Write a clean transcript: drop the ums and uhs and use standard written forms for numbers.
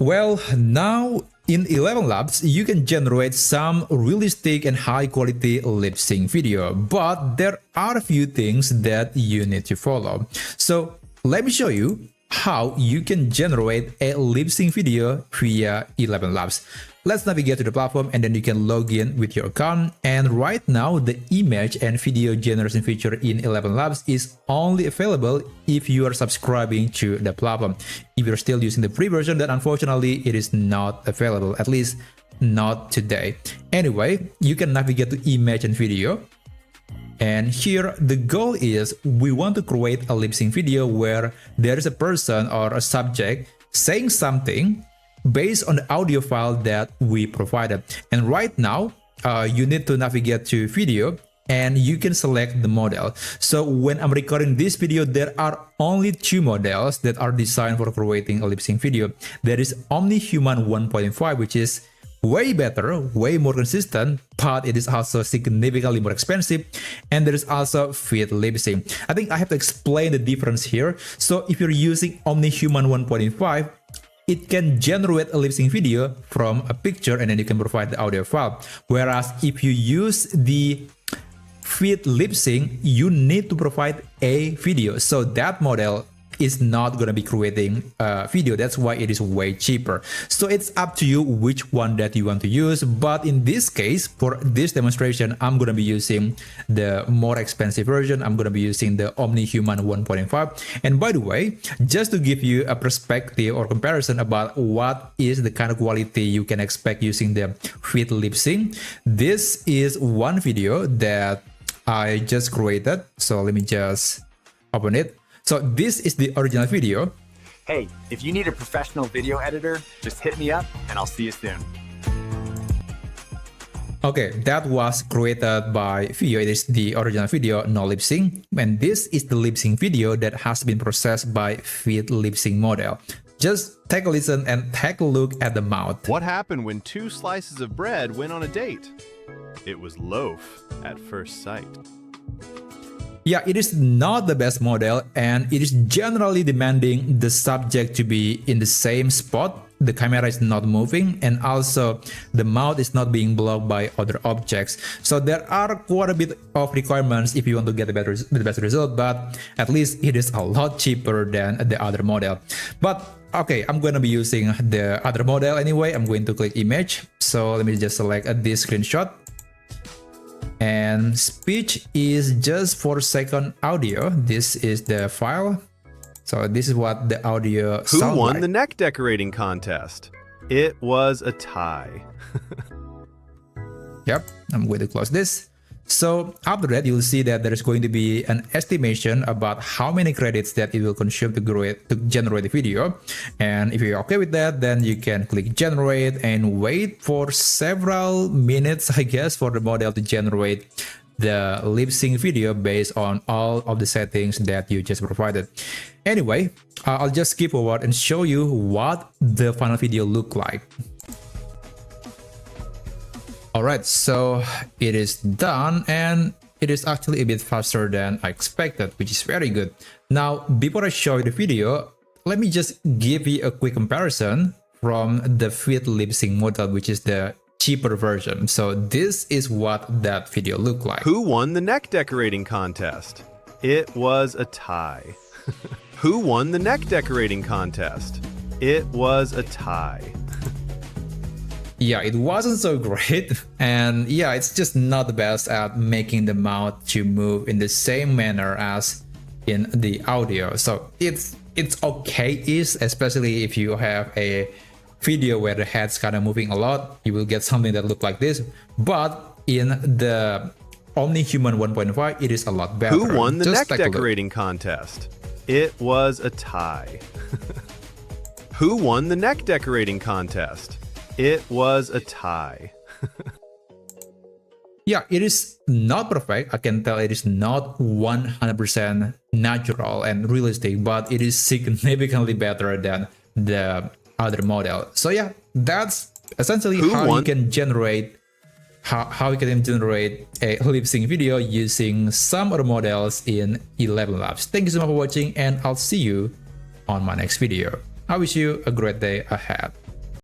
Well, now in ElevenLabs, you can generate some realistic and high quality lip sync video, but there are a few things that you need to follow. So let me show you how you can generate a lip sync video via ElevenLabs. Let's navigate to the platform and then you can log in with your account. And right now, the image and video generation feature in ElevenLabs is only available if you are subscribing to the platform. If you're still using the free version, then unfortunately it is not available, at least not today. Anyway, you can navigate to image and video. And here the goal is we want to create a lip sync video where there is a person or a subject saying something based on the audio file that we provided. And right now, you need to navigate to video and you can select the model. So when I'm recording this video, there are only two models that are designed for creating a lip sync video. There is OmniHuman 1.5, which is way better, way more consistent, but it is also significantly more expensive. And there is also Fit Lipsync. I think I have to explain the difference here. So if you're using OmniHuman 1.5, it can generate a lip sync video from a picture and then you can provide the audio file. Whereas if you use the Fit Lipsync, you need to provide a video. So that model is not going to be creating a video. That's why it is way cheaper. So it's up to you which one that you want to use. But in this case, for this demonstration, I'm going to be using the more expensive version. I'm going to be using the OmniHuman 1.5. And by the way, just to give you a perspective or comparison about what is the kind of quality you can expect using the Fit Lipsync, this is one video that I just created. So let me just open it. So this is the original video. Hey, if you need a professional video editor, just hit me up and I'll see you soon. Okay, that was created by Video. It is the original video, no lip sync. And this is the lip sync video that has been processed by Fit Lipsync model. Just take a listen and take a look at the mouth. What happened when two slices of bread went on a date? It was loaf at first sight. Yeah, it is not the best model and it is generally demanding the subject to be in the same spot. The camera is not moving and also the mouth is not being blocked by other objects. So there are quite a bit of requirements if you want to get the best result, but at least it is a lot cheaper than the other model. But okay, I'm going to be using the other model anyway. I'm going to click image. So let me just select this screenshot. And speech is just 4-second audio. This is the file. So this is what the audio sounds like. Who won the neck decorating contest? It was a tie. Yep, I'm going to close this. So after that, you'll see that there is going to be an estimation about how many credits that it will consume to generate the video. And if you're okay with that, then you can click generate and wait for several minutes, I guess, for the model to generate the lip sync video based on all of the settings that you just provided. Anyway, I'll just skip forward and show you what the final video look like. Alright, so it is done and it is actually a bit faster than I expected, which is very good. Now, before I show you the video, let me just give you a quick comparison from the Fit Lipsync model, which is the cheaper version. So this is what that video looked like. Who won the neck decorating contest? It was a tie. Who won the neck decorating contest? It was a tie. Yeah, it wasn't so great, and yeah, it's just not the best at making the mouth to move in the same manner as in the audio. So it's okay-ish, especially if you have a video where the head's kind of moving a lot, you will get something that look like this. But in the OmniHuman 1.5, it is a lot better. Who won the neck decorating contest? It was a tie. Who won the neck decorating contest? It was a tie. Yeah, it is not perfect. I can tell it is not 100% natural and realistic, but it is significantly better than the other model. So yeah, that's essentially how you can generate how you can generate a lip sync video using some other models in ElevenLabs. Thank you so much for watching, and I'll see you on my next video. I wish you a great day ahead.